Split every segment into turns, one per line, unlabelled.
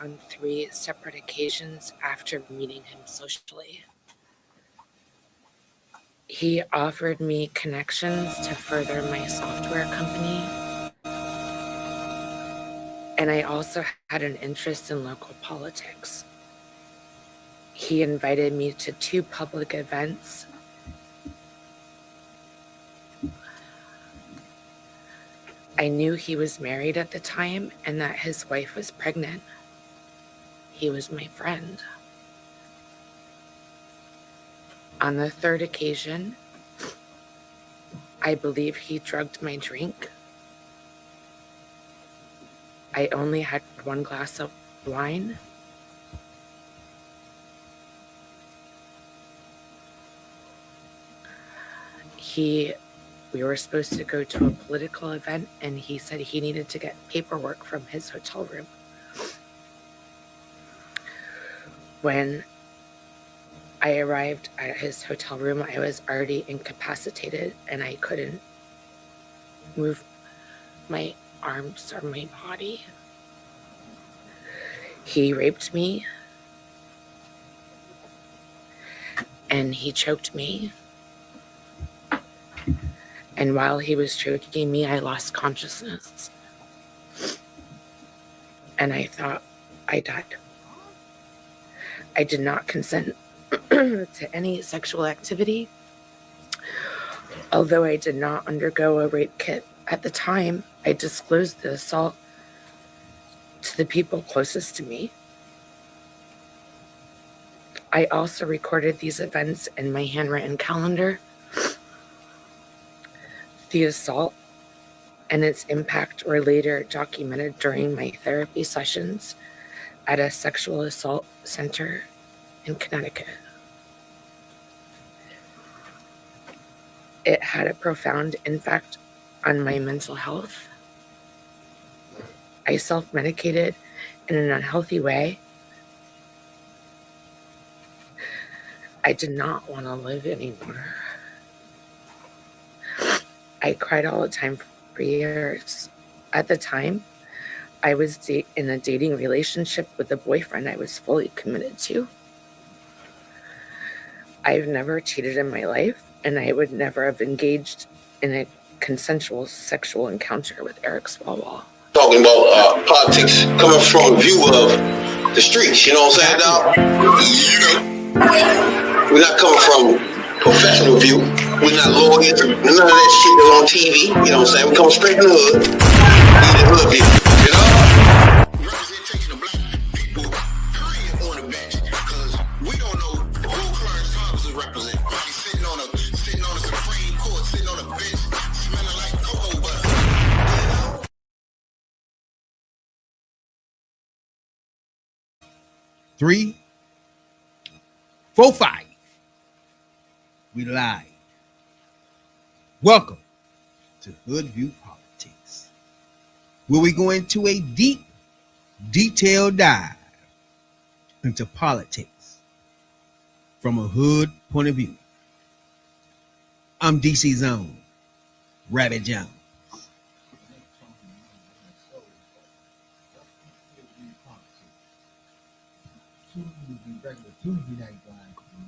on 3 separate occasions after meeting him socially. He offered me connections to further my software company, and I also had an interest in local politics. He invited me to 2 public events. I knew he was married at the time and that his wife was pregnant. He was my friend. On the 3rd occasion, I believe he drugged my drink. I only had 1 glass of wine. We were supposed to go to a political event, and he said he needed to get paperwork from his hotel room. When I arrived at his hotel room, I was already incapacitated, and I couldn't move my arms or my body. He raped me, and he choked me. And while he was choking me, I lost consciousness. And I thought I died. I did not consent to any sexual activity. Although I did not undergo a rape kit at the time, I disclosed the assault to the people closest to me. I also recorded these events in my handwritten calendar. The assault and its impact were later documented during my therapy sessions at a sexual assault center in Connecticut. It had a profound impact on my mental health. I self-medicated in an unhealthy way. I did not want to live anymore. I cried all the time for years. At the time, I was in a dating relationship with a boyfriend I was fully committed to. I've never cheated in my life, and I would never have engaged in a consensual sexual encounter with Eric Swalwell.
Talking about politics coming from a view of the streets, you know what I'm saying, dog? We're not coming from professional view. We're not lawyers, none of that shit that's on TV, you know what I'm saying? We come straight from the hood. We the hood view, you know? Representation of black people, period, on the bench, because we don't know who Clarence Thomas is representing. He's sitting on a Supreme Court, sitting on a bench, smelling like cocoa butter.
3, 4, 5. We live. Welcome to Hoodviewpolitics, where we go into a deep, detailed dive into politics from a hood point of view. I'm DC's own Rabbit Jones.
Tuesday night guys, come on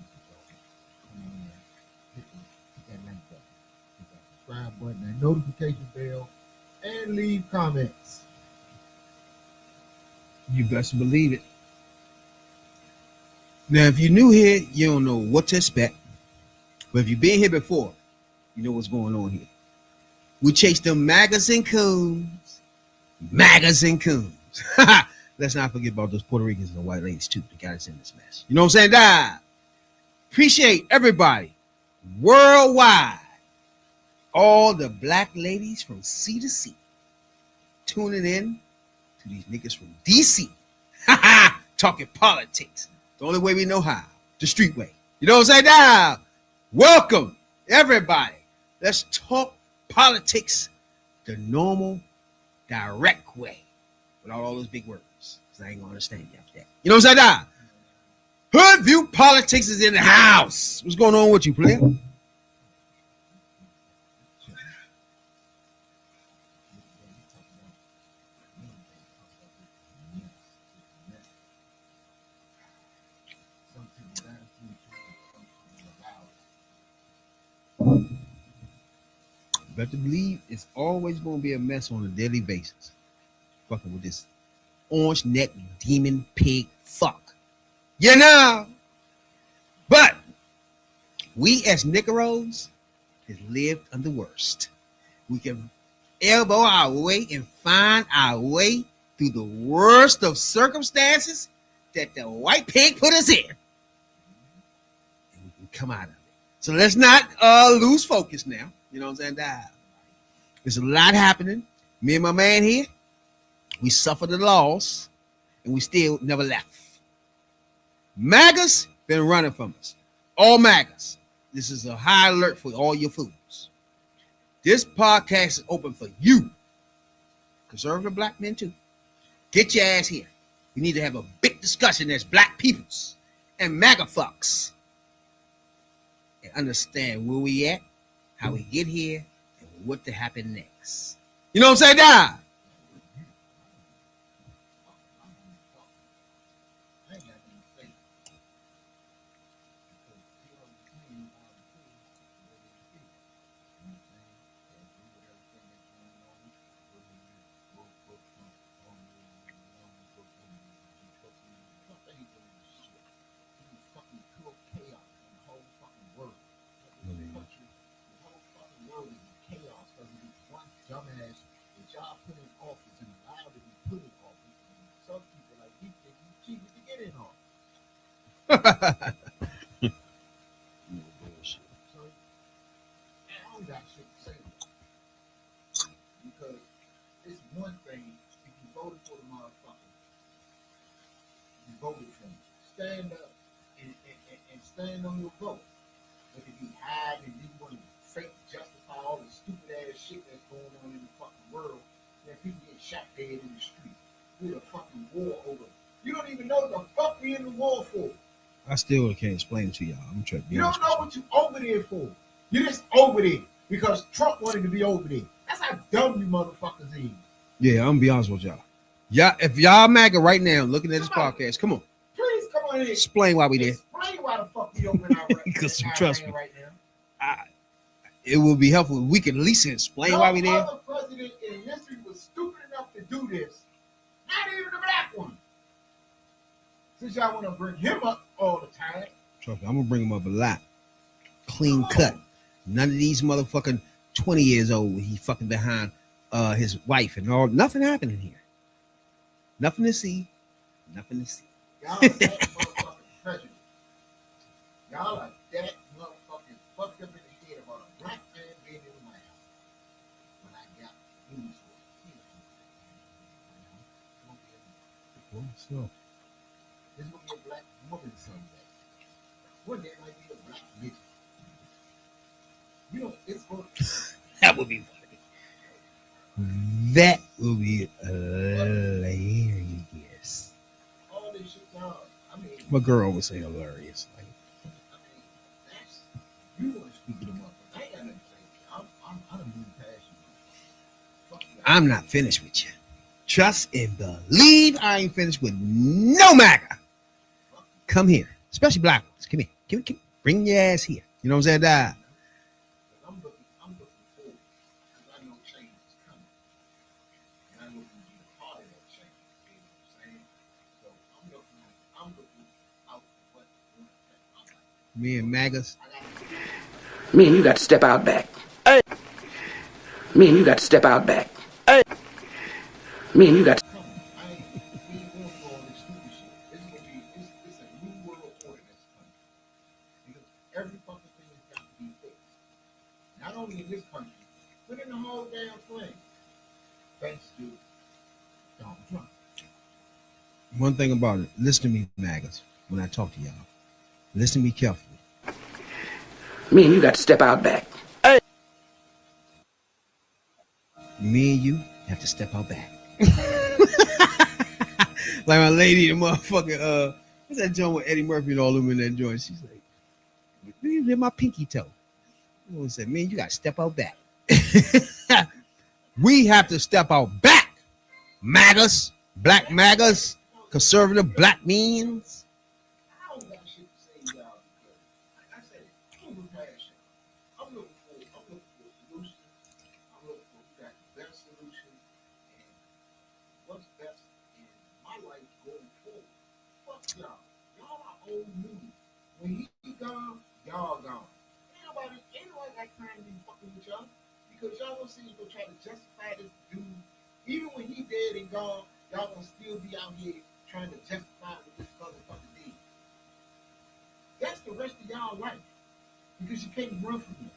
in, hit that like button, hit that subscribe button, that notification bell, and leave comments.
You best believe it. Now, if you're new here, you don't know what to expect. But if you've been here before, you know what's going on here. We chase them magazine coons. Let's not forget about those Puerto Ricans and the white ladies, too. They got us in this mess. You know what I'm saying? Appreciate everybody worldwide. All the black ladies from sea to sea tuning in to these niggas from DC. Talking politics. The only way we know how. The street way. You know what I'm saying? Welcome, everybody. Let's talk politics the normal, direct way. Without all those big words. Because I ain't going to understand you after that. You know what I'm saying? Hoodviewpolitics is in the house. What's going on with you, player? Better believe it's always going to be a mess on a daily basis. Fucking with this orange neck demon pig fuck. You know? But we as Negroes has lived under worst. We can elbow our way and find our way through the worst of circumstances that the white pig put us in. And we can come out of it. So let's not lose focus now. You know what I'm saying? There's a lot happening. Me and my man here, we suffered the loss and we still never left. MAGA's been running from us. All MAGAs. This is a high alert for all your fools. This podcast is open for you. Conservative black men too. Get your ass here. We need to have a big discussion as black peoples and MAGA fucks. And understand where we at, how we get here, and what to happen next. You know what I'm saying, Dad?
Dumbass that y'all put in office and allowed to be put in office. And some people like he think he's cheated to get in office. So I don't got shit to say because it's one thing if you voted for the motherfucker, you voted for him. Stand up and stand on your vote. But if you hide and you want to fake justify all the stupid ass shit that's going on in the fucking world, then people get shot dead in the street. With a fucking war over. You don't even know what the fuck we in the war for.
I still can't explain it to y'all. I'm trying to be
You
honest
don't know
with
what you over there for. You just over there because Trump wanted to be over there. That's how dumb you motherfuckers is.
Yeah, I'm gonna be honest with y'all. Yeah, if y'all MAGA right now looking at this podcast, come on.
Please come on in.
Explain why we there.
Explain why the fuck we over there
Because trust me,
right now.
it will be helpful if we can at least explain why we there.
No other president in history was stupid enough to do this. Not even the black one. Since y'all want to bring him up all the time.
Trust me, I'm gonna bring him up a lot. Clean cut. None of these motherfucking 20 years old. He fucking behind his wife and all. Nothing happening here. Nothing to see. Nothing to see.
Y'all are that motherfucking prejudice. Y'all are that motherfucking fucked up in the head about a black man being in my house. When I got news for it.
So,
This will be a black woman someday. One day it might be a black bitch. You know, it's going
that would be funny. That would be hilarious.
all this shit, y'all. I mean,
My girl would say hilarious. Like,
that's you want to speak to them up. I ain't got nothing to say. I'm moving past you. Fuck you.
I'm not finished with you. Trust and believe I ain't finished with no MAGA. Come here, especially black ones. Come here. Come, bring your ass here. You know what I'm saying? Dad?
I'm looking forward because I know change is coming. And I know you can be a part of that change. You know what I'm saying? So I'm looking out for what's going to affect my life.
Me and MAGAs.
Me and you got to step out back. Hey. Me and you got to step out back. Hey. Me and you got to.
We ain't going for all this stupid shit. It's a new world order that's coming. Because every fucking thing has got to be fixed. Not only in this country, but in the whole damn thing. Thanks to Donald Trump.
One thing about it, listen to me, MAGAs, when I talk to y'all. Listen to me carefully.
Me and you got to step out back. Hey.
Me and you have to step out back. Like my lady, the motherfucking what's that joint with Eddie Murphy and all them in that joint? She's like, you did my pinky toe. I said, man, you gotta step out back. We have to step out back. MAGAs, black MAGAs, conservative black means.
I don't got shit to say to y'all because, like I said, I'm moving past y'all. I'm looking for a solution. what's best in my life going forward. Fuck y'all. Y'all are old news. When he gone, y'all gone. Ain't nobody got time to be fucking with y'all because y'all gonna see go try to justify this dude. Even when he dead and gone, y'all gonna still be out here trying to justify what this motherfucker did. That's the rest of y'all life because you can't run from this.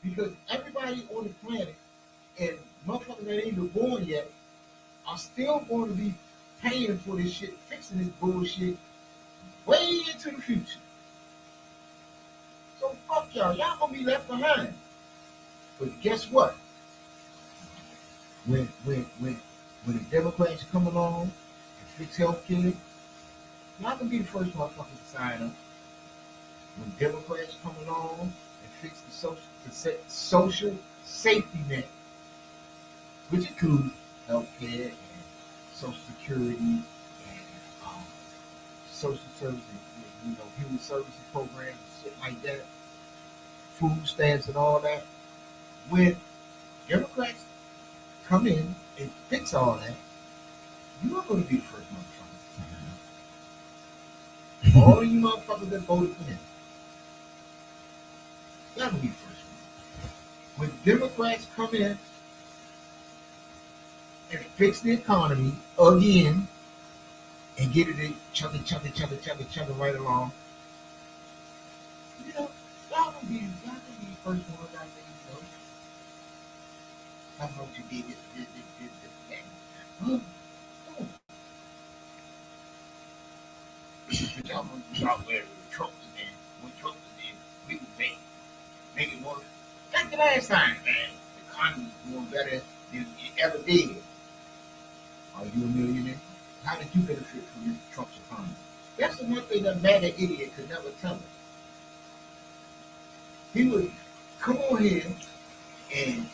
Because everybody on the planet and motherfuckers that ain't even born yet are still going to be paying for this shit, fixing this bullshit way into the future. So fuck y'all. Y'all gonna be left behind. But guess what? When the Democrats come along and fix health care, y'all can be the first motherfuckers to sign up. When Democrats come along and fix the social safety net, which includes health care and social security and social services, human services programs and shit like that, food stamps and all that. When Democrats come in and fix all that, you are going to be the first motherfuckers. All of you motherfuckers that voted for him, y'all going to be the first one. When Democrats come in and fix the economy again and get it chugging right along, y'all going to be the first one out there, How about you did this, that. But y'all want to talk where Trump was in. When Trump was in, we would make it work. Like the last time, man. The economy was doing better than it ever did. Are you a millionaire? How did you benefit from Trump's economy? That's the one thing that MAGA idiot could never tell us. He would come on here and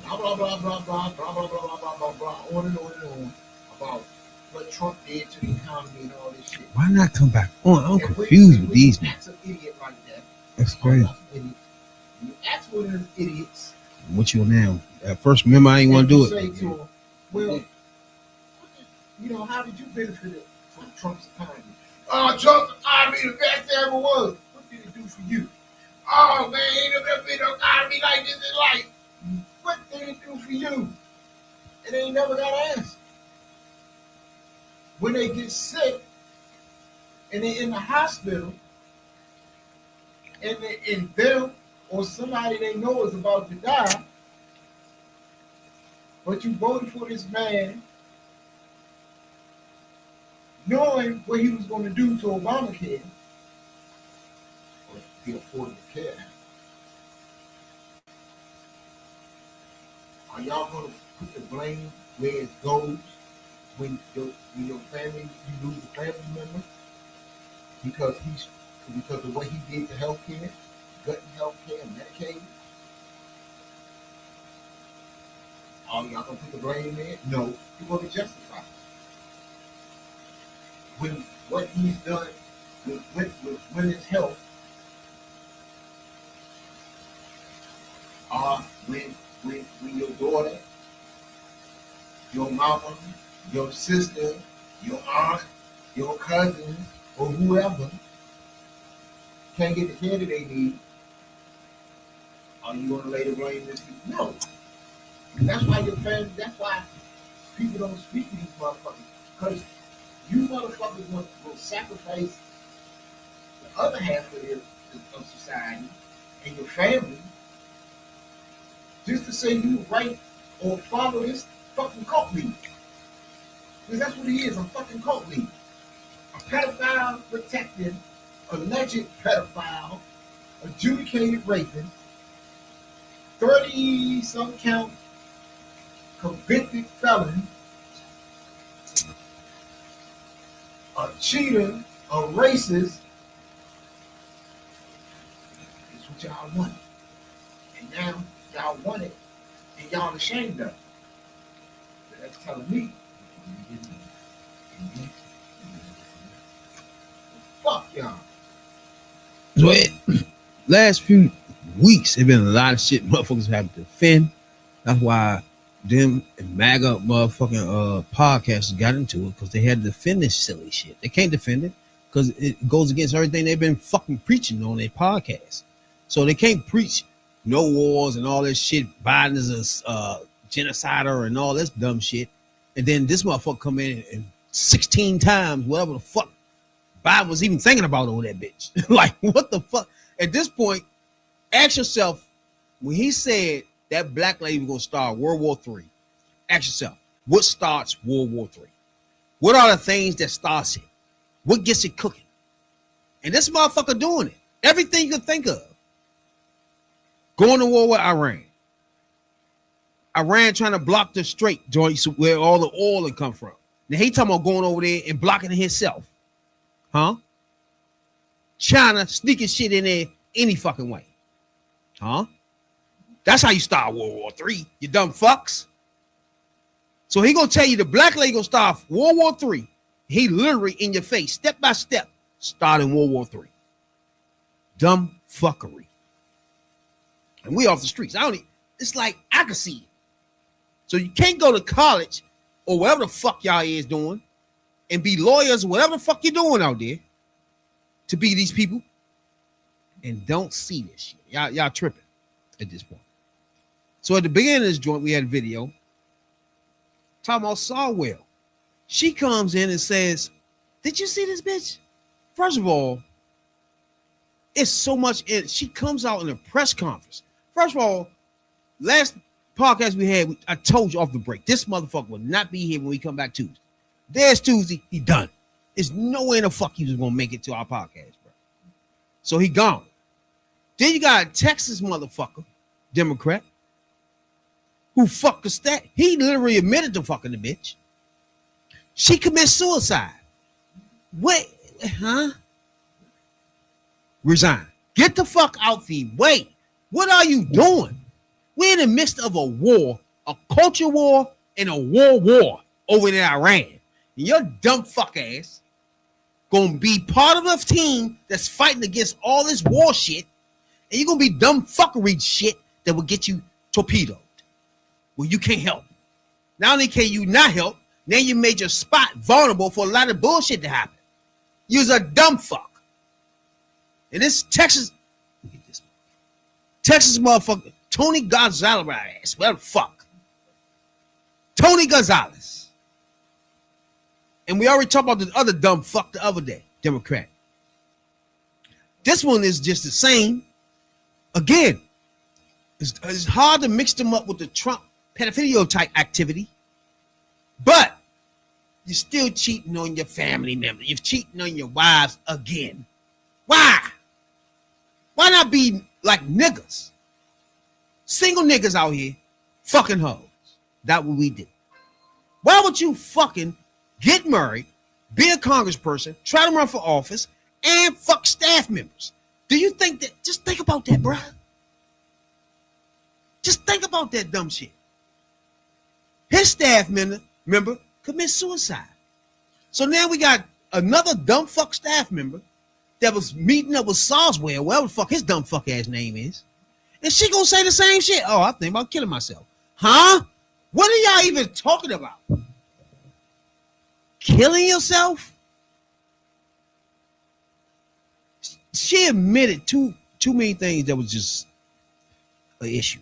blah, blah, blah, blah, blah, blah, blah, blah, blah, blah, blah, on and on about what Trump did to the economy and all this shit.
Why not come back on? I'm confused with these.
That's an idiot like that.
That's crazy.
You ask one of them idiots.
What you now? At first, remember I ain't want to do it.
Say to him, well, how did you benefit from Trump's economy? Oh, Trump's economy, the best there ever was. What did it do for you? Oh, man, ain't never been an economy like this in life. What did it do for you? And they ain't never got an answer. When they get sick and they're in the hospital and them or somebody they know is about to die, but you voted for this man knowing what he was going to do to Obamacare, or the Affordable Care Act. Are y'all going to put the blame where it goes when your family, you lose a family member because of what he did to health care, gut health care, Medicaid? Are y'all going to put the blame there? No, you're going to justify it. When what he's done with women's health, when your daughter, your mama, your sister, your aunt, your cousin, or whoever can't get the care that they need, are you going to lay the blame this? No. That's why your family, that's why people don't speak to these motherfuckers. Because you motherfuckers will sacrifice the other half of society and your family just to say you right or follow this fucking cult leader. Because that's what he is, a fucking cult leader. A pedophile protecting, alleged pedophile, adjudicated rapist, 30-some count convicted felon, a cheater, a racist. That's what y'all want. And now y'all want it, and y'all ashamed of it. So that's telling me, fuck y'all.
So last few weeks, it's been a lot of shit motherfuckers have to defend. That's why them MAGA motherfucking podcasters got into it because they had to defend this silly shit. They can't defend it because it goes against everything they've been fucking preaching on their podcast. So they can't preach no wars and all this shit. Biden is a genocider and all this dumb shit. And then this motherfucker come in and 16 times, whatever the fuck Biden was even thinking about over that bitch. Like, what the fuck? At this point, ask yourself, when he said that black lady was going to start World War III, ask yourself, what starts World War III? What are the things that starts it? What gets it cooking? And this motherfucker doing it. Everything you can think of. Going to war with Iran. Iran trying to block the Strait joints where all the oil would come from. Now he talking about going over there and blocking it himself. Huh? China sneaking shit in there any fucking way. Huh? That's how you start World War III, you dumb fucks. So he gonna tell you the black lady gonna start World War III. He literally in your face, step by step, starting World War III. Dumb fuckery. And we off the streets. It's like I can see it. So you can't go to college or whatever the fuck y'all is doing and be lawyers or whatever the fuck you're doing out there to be these people and don't see this shit. Y'all tripping at this point. So at the beginning of this joint, we had a video talking about Sawwell. She comes in and says, did you see this bitch? First of all, it's so much. She comes out in a press conference. First of all, last podcast we had, I told you off the break, this motherfucker will not be here when we come back Tuesday. There's Tuesday, he done. There's no way in the fuck he was gonna make it to our podcast, bro. So he gone. Then you got a Texas motherfucker, Democrat, who fucked the stat. He literally admitted to fucking the bitch. She commits suicide. Wait, huh? Resign. Get the fuck out, Fee. Wait, what are you doing? We're in the midst of a war, a culture war, and a war over in Iran. And your dumb fuck ass gonna be part of a team that's fighting against all this war shit, and you're gonna be dumb fuckery shit that will get you torpedoed. Well, you can't help. Not only can you not help, now you made your spot vulnerable for a lot of bullshit to happen. You's a dumb fuck. And this Texas motherfucker, Tony Gonzalez ass, well, fuck. Tony Gonzalez. And we already talked about the other dumb fuck the other day, Democrat. This one is just the same. Again, it's hard to mix them up with the Trump pedophilia type activity, but you're still cheating on your family members. You're cheating on your wives again. Why? Why not be like niggas? Single niggas out here fucking hoes. That's what we do. Why would you fucking get married, be a congressperson, try to run for office, and fuck staff members? Do you think that? Just think about that, bro. Just think about that dumb shit. His staff member commits suicide. So now we got another dumb fuck staff member that was meeting up with Sawwell, whatever the fuck his dumb fuck ass name is. And she gonna say the same shit. Oh, I think about killing myself. Huh? What are y'all even talking about? Killing yourself? She admitted too many things that was just an issue.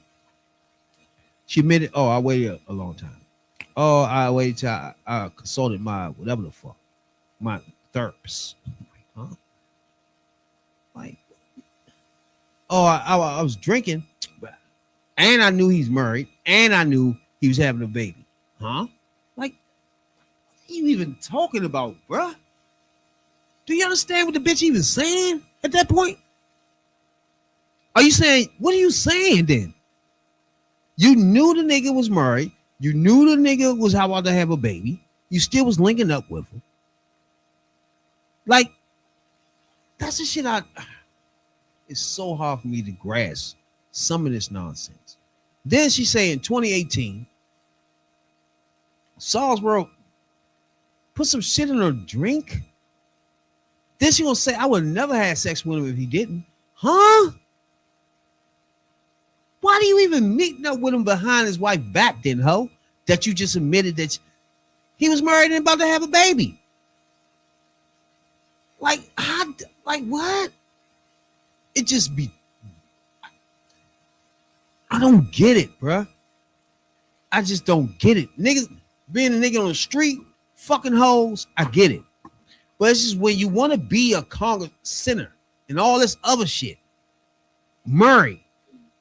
She admitted, oh, I waited a long time. Oh, I waited till I consulted my whatever the fuck, my therapist. Huh? Like, oh, I was drinking, and I knew he's married, and I knew he was having a baby. Huh? Like, what are you even talking about, bruh? Do you understand what the bitch even saying at that point? Are you saying, what are you saying then? You knew the nigga was married. You knew the nigga was about to have a baby. You still was linking up with him. Like, that's the shit it's so hard for me to grasp some of this nonsense. Then she say in 2018, Salisbury put some shit in her drink. Then she gonna say, I would never have sex with him if he didn't. Huh? Why do you even meeting up with him behind his wife back then, ho? That you just admitted that he was married and about to have a baby. Like, how, like what? It just be, I don't get it, bruh. I just don't get it. Niggas, being a nigga on the street, fucking hoes, I get it. But it's just when you want to be a Congress senator and all this other shit, Murray,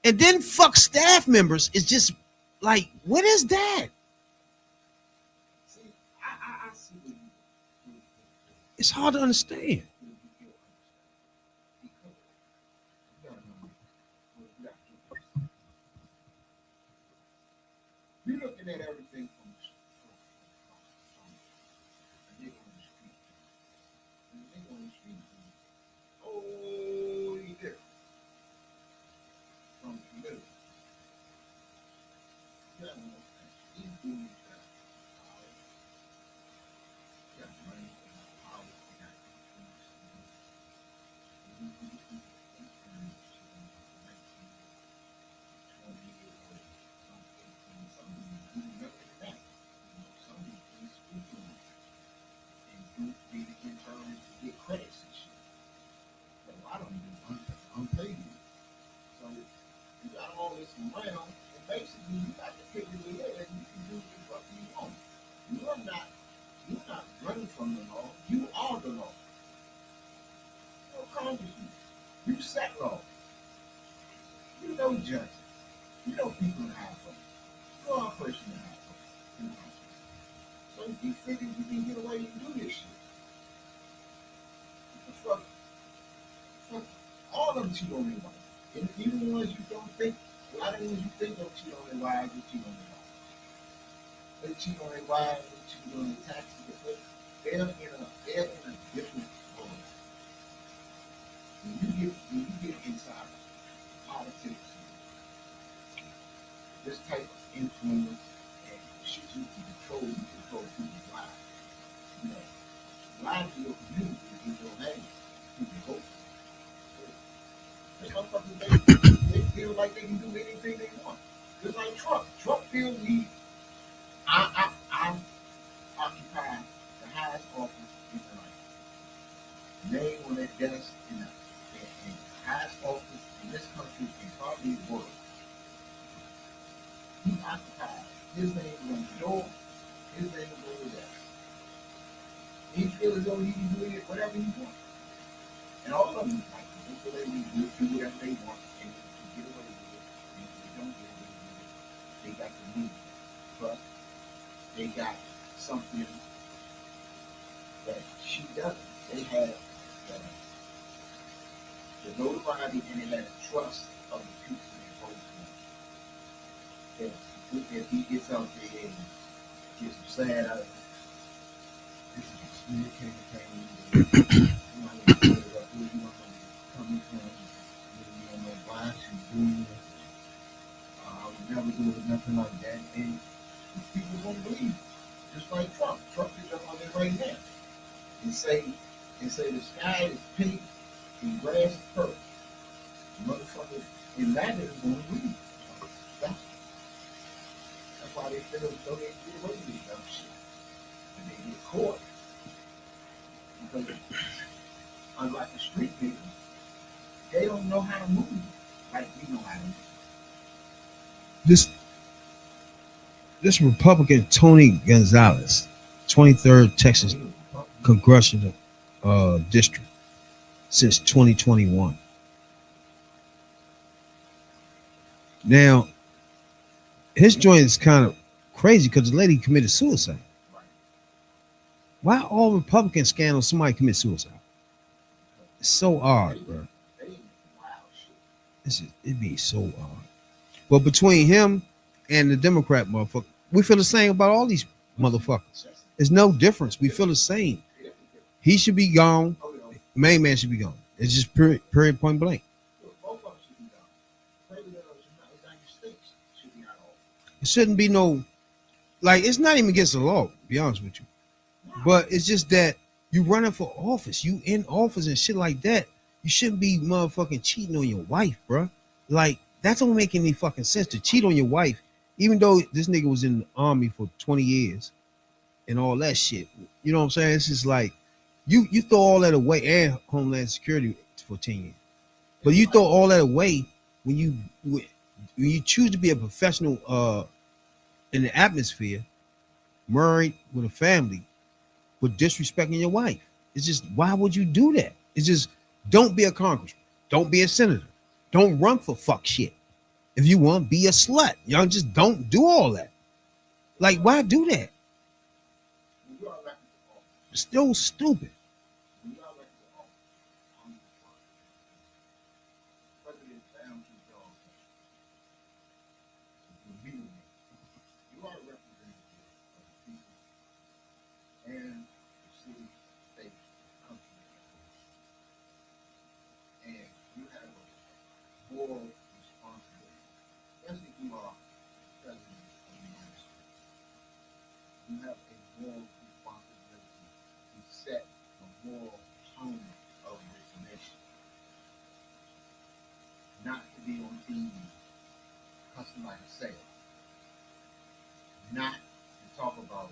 and then fuck staff members, is just like, what is that?
See, I see what you do.
It's hard to understand.
Because you gotta know what you got to do. You're looking at everything from a nigga on the street. And the nigga on the street is totally different from the middle. You gotta know that these dudes got power, got money, got power, got influence. And you can do influence to them at 19, 20 years old, some 18, some even do younger than that. You know, some even speak to them and do be in terms to get credits and shit. But a lot of them do unpaid. So you got all this around, and basically you got to pick your way and you can do what the fuck you want. You're not running from the law. You are the law. You know, Congress, you set law. You know judges. You know people in high place. You are a person in high place. So you figure you can get away and do this shit. Fuck, all of them cheat on their wife. And even the ones you don't think, a lot of the ones you think don't cheat on their wives, they cheat on their wives. They cheat on their wives, they cheat on their taxes, but they're in a different world. When you get inside politics, this type of influence and shit you can control people's lives. You know, lives of your community is your name. You can vote. This motherfuckers, they feel like they can do anything they want. Just like Trump. Trump feels I occupy the highest office in the land. Name on that desk in the highest office in this country and probably the world. He occupies. His name is on the door. His name is on the desk. He feels as though he can do it whatever he wants. And all of them like so they do whatever they want and they can get away with it. And if they don't get away with it, they got the need. But they got something that she doesn't. They have the notoriety and they have the trust of the people they vote for. If he gets out there and gets some sad out of it, this is a smear campaign. You know, coming from, you don't know why she's doing it. I would never do it, nothing like that. And people won't believe it. Just like Trump. Trump is up on there right now and say the sky is pink and grass is purple. Motherfuckers in that is going to believe it. That's why they feel as though they get away with this dumb shit. And they get caught. Because unlike the street people, they don't know how to move like we know how to move.
This Republican Tony Gonzalez, 23rd Texas Congressional District since 2021. Now, his joint is kind of crazy because the lady committed suicide. Why all Republican scandals somebody commit suicide? It's so odd, bro. It'd be so odd. But between him and the Democrat motherfucker, we feel the same about all these motherfuckers. There's no difference. We feel the same. He should be gone. Main man should be gone. It's just period point blank. It shouldn't be no, like, it's not even against the law, to be honest with you. But it's just that you running for office. You in office and shit like that. You shouldn't be motherfucking cheating on your wife, bro. Like, That don't make any fucking sense to cheat on your wife, even though this nigga was in the army for 20 years and all that shit. You know what I'm saying? It's just like you throw all that away, and Homeland Security for 10 years. But you throw all that away when you choose to be a professional in the atmosphere, married with a family, but disrespecting your wife. It's just, why would you do that? It's just, don't be a congressman. Don't be a senator. Don't run for fuck shit. If you want, be a slut. Y'all just don't do all that. Like, why do that? It's still stupid.
You are a representative of the people and the city, state, country, and you have a moral responsibility, especially if you are president of the United States. You have a moral responsibility to set the moral tone of this nation, not to be on TV cussing like a sailor, not to talk about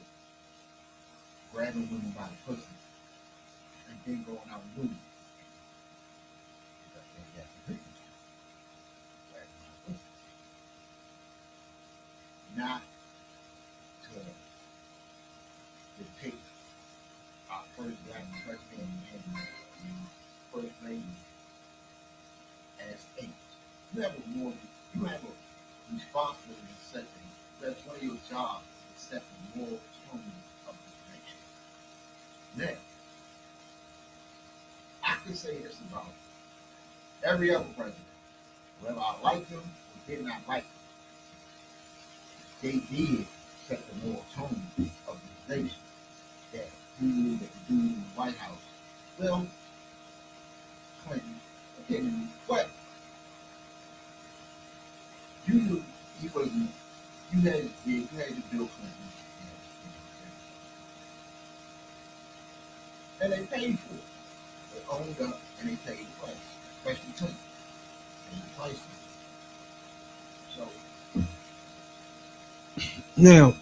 grabbing women by the pussy and then going out and doing it. Because that's the difference. Grabbing by the pussy. Not to depict our first black president and first lady as apes. You have a responsibility to set things. That's one of your jobs, is to set the moral tone of this nation. Now, I can say this about every other president. Whether I like them or did not like them, they did set the moral tone of this nation. That dude, that dude in the White House, well, Clinton, Kennedy, but you knew he wasn't. You had the Bill Clinton, and they paid for it. They owned up and they paid the price, especially Clinton. And the price. So
Now,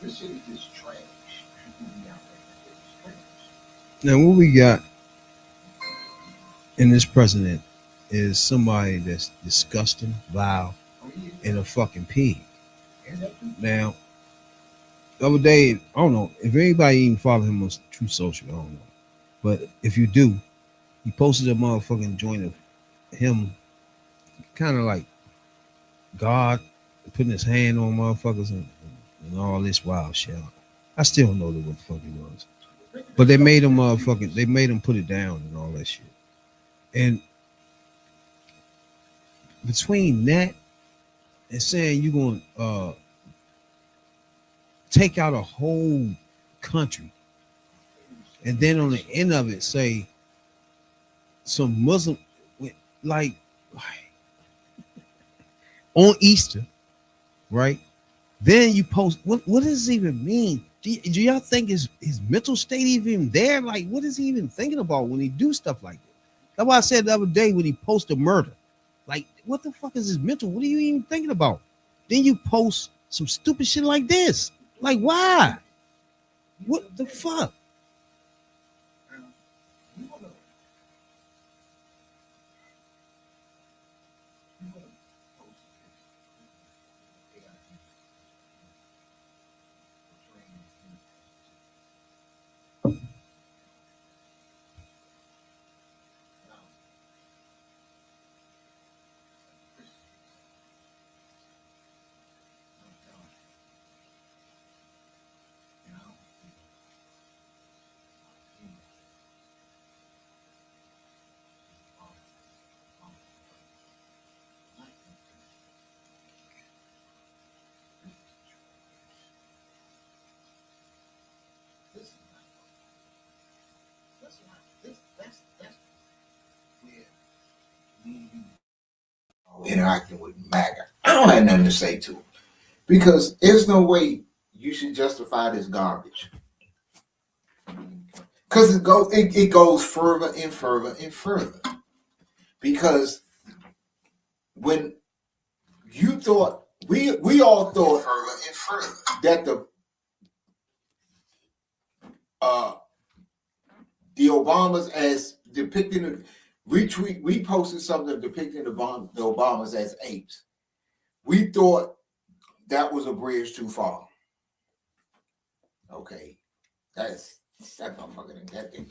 this shit is just trash. It's trash.
now what we got in this president is somebody that's disgusting, vile,
Oh, yeah.
and a fucking pig.
And that too.
Now, the other day, I don't know if anybody even follow him on True Social. I don't know, but if you do, he posted a motherfucking joint of him, kind of like God putting his hand on motherfuckers and all this wild shit. I still don't know what the fuck it was, but they made him motherfucking. They made him put it down and all that shit. And between that and saying you're going to take out a whole country, and then on the end of it say some Muslim, like on Easter, right? Then you post, what does this even mean? Do y'all think his mental state even there? Like, what is he even thinking about when he do stuff like that? That's why I said the other day when he posted murder. Like, what the fuck is his mental? What are you even thinking about? Then you post some stupid shit like this. Like, why? What the fuck?
Interacting with MAGA. I don't have nothing to say to him because there's no way you should justify this garbage. Because it goes further and further and further. Because when you thought we all thought that the Obamas as depicting we posted something depicting the Obamas as apes. We thought that was a bridge too far. Okay, that's that motherfucker.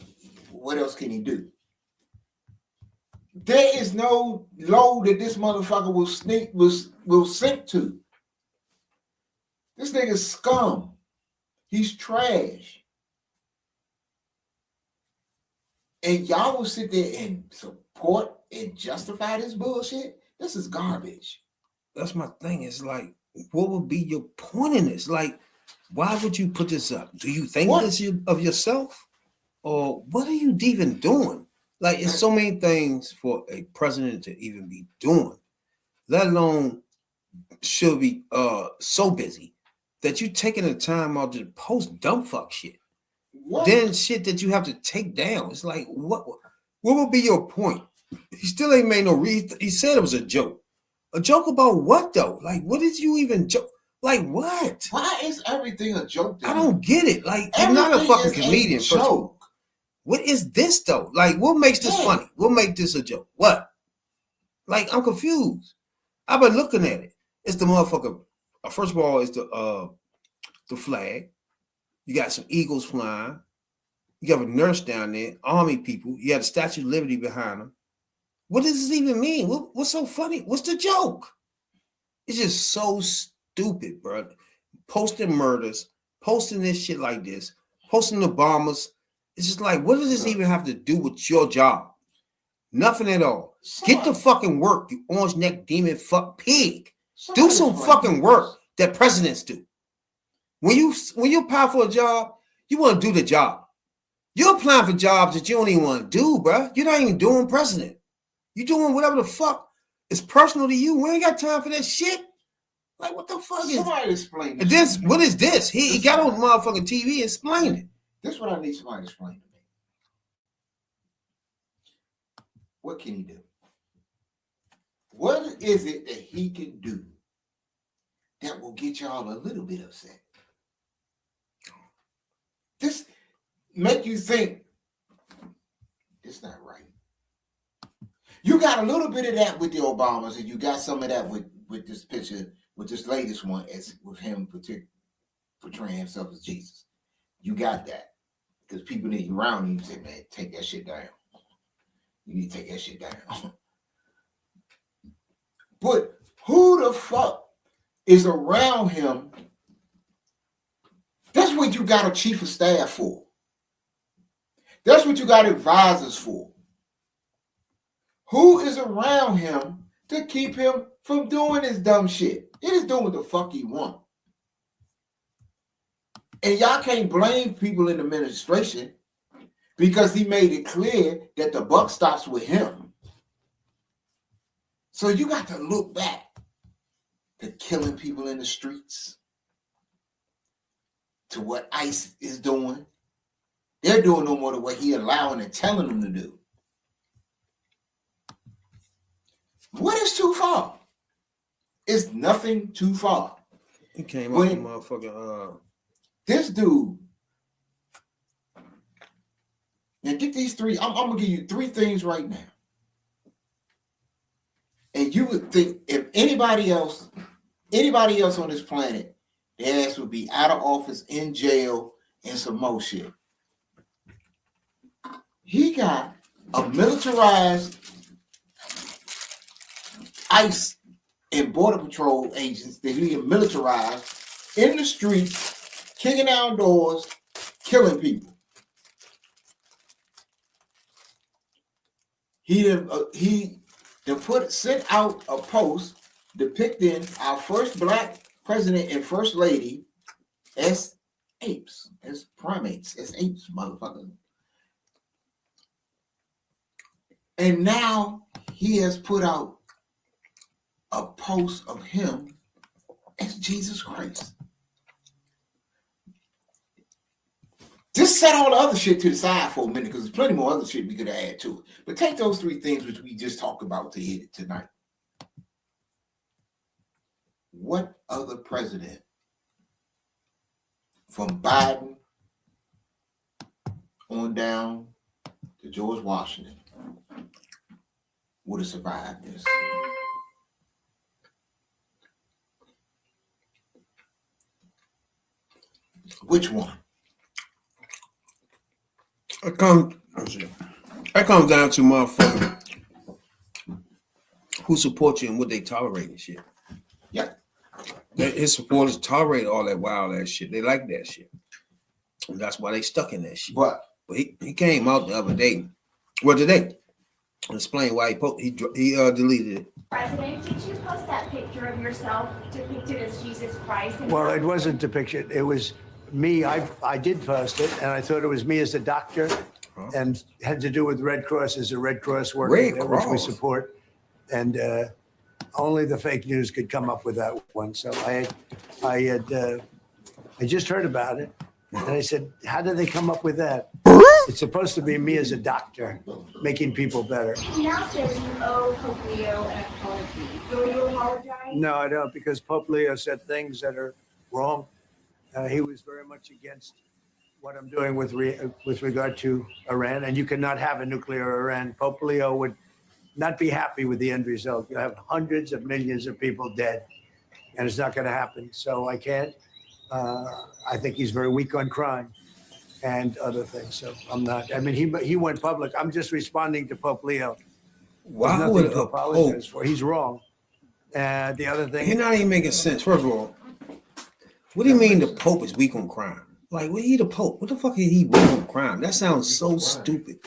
What else can he do? There is no low that this motherfucker will sink to. This nigga's scum. He's trash. And y'all will sit there and support and justify this bullshit? This is garbage.
That's my thing. It's like, what would be your point in this? Like, why would you put this up? Do you think this of yourself? Or what are you even doing? Like, it's so many things for a president to even be doing, let alone should be so busy that you taking the time out to post dumb fuck shit. What? Then shit that you have to take down. It's like, what would be your point? He still ain't made no reason. He said it was a joke. A joke about what though? Like, what did you even joke? Like what?
Why is everything a joke?
I don't get it. Like, I'm not a fucking comedian. Joke. What is this though? Like, what makes this funny? What makes this a joke? What? Like, I'm confused. I've been looking at it. It's the motherfucker. First of all, it's the flag. You got some eagles flying. You got a nurse down there, army people. You got the Statue of Liberty behind them. What does this even mean? What's so funny? What's the joke? It's just so stupid, bro. Posting murders, posting this shit like this, posting the bombers. It's just like, what does this even have to do with your job? Nothing at all. Get to fucking work, you orange neck demon fuck pig. Do some fucking work that presidents do. When you apply for a job, you want to do the job. You're applying for jobs that you don't even want to do, bro. You're not even doing president. You're doing whatever the fuck is personal to you. We ain't got time for that shit. Like, what the fuck is?
Somebody explain
this. This what is this? He got on motherfucking TV and explained it.
This is what I need somebody to explain to me. What can he do? What is it that he can do that will get y'all a little bit upset? This make you think it's not right. You got a little bit of that with the Obamas, and you got some of that with this picture, with this latest one, as with him portraying himself as Jesus. You got that. Because people need you around you say, man, take that shit down. You need to take that shit down. But who the fuck is around him? That's what you got a chief of staff for. That's what you got advisors for. Who is around him to keep him from doing this dumb shit? He is doing what the fuck he want. And y'all can't blame people in the administration because he made it clear that the buck stops with him. So you got to look back to killing people in the streets, to what ICE is doing. They're doing no more than what he allowing and telling them to do. What is too far? It's nothing too far.
He came up with motherfucking
this dude. Now get these three. I'm gonna give you three things right now. And you would think if anybody else on this planet, their ass would be out of office, in jail, and some more shit. He got a militarized ICE and Border Patrol agents that he militarized in the streets, kicking down doors, killing people. He sent out a post depicting our first black president and first lady as apes, as primates, as apes, motherfucker. And now he has put out a post of him as Jesus Christ. Just set all the other shit to the side for a minute because there's plenty more other shit we could add to it. But take those three things which we just talked about to hit it tonight. what other president from Biden on down to George Washington would have survived this? Which one?
That comes down to motherfucker who support you and what they tolerate and shit.
Yeah.
His supporters tolerate all that wild ass shit. They like that shit. And that's why they stuck in that shit.
But
he came out the other day. Well, today. Explain why he deleted it.
President, did you post that picture of yourself depicted as Jesus Christ?
Well, it wasn't depicted. It was me. I did post it, and I thought it was me as a doctor, and had to do with Red Cross as a Red Cross worker,
Red
which
Cross.
we support. And only the fake news could come up with that one. So I just heard about it, and I said, "How did they come up with that?" It's supposed to be me as a doctor, making people better.
He now says you owe Pope Leo an apology. Will you apologize?
No, I don't, because Pope Leo said things that are wrong. He was very much against what I'm doing with regard to Iran, and you cannot have a nuclear Iran. Pope Leo would not be happy with the end result. You have hundreds of millions of people dead, and it's not going to happen. So I can't. I think he's very weak on crime and other things. So I'm not. I mean, he went public. I'm just responding to Pope Leo.
Why
There's
would
nothing to
a
apologize
pope?
for? He's wrong. And the other thing,
He's not even making sense. First of all, what do you mean the Pope is weak on crime? Like, what he the Pope? What the fuck is he weak on crime? That sounds so stupid.